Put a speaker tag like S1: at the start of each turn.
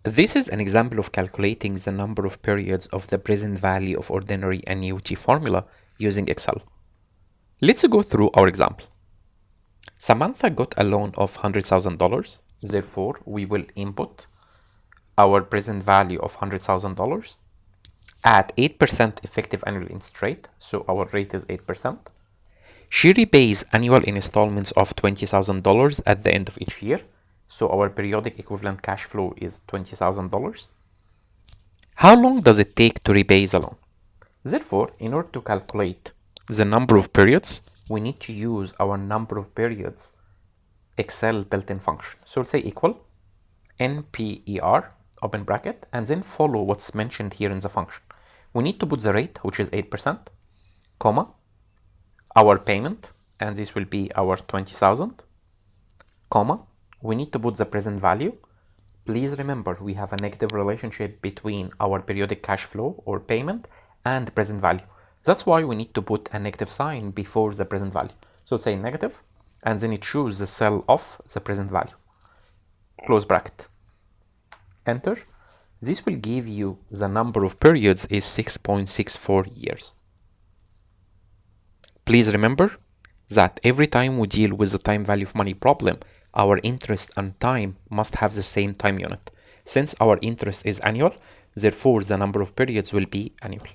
S1: This is an example of calculating the number of periods of the present value of ordinary annuity formula using Excel. Let's go through our example. Samantha got a loan of $100,000. Therefore, we will input our present value of $100,000 at 8% effective annual interest rate. So our rate is 8%. She repays annual installments of $20,000 at the end of each year. So our periodic equivalent cash flow is $20,000. How long does it take to repay the loan? Therefore, in order to calculate the number of periods, we need to use our number of periods Excel built-in function. So let's say equal NPER, open bracket, and then follow what's mentioned here in the function. We need to put the rate, which is 8%, comma, our payment, and this will be our 20,000, comma, we need to put the present value. Please remember, we have a negative relationship between our periodic cash flow or payment and present value. That's why we need to put a negative sign before the present value. So say negative, and then you choose the cell of the present value. Close bracket. Enter. This will give you the number of periods is 6.64 years. Please remember that every time we deal with the time value of money problem, our interest and time must have the same time unit. Since our interest is annual, therefore the number of periods will be annual.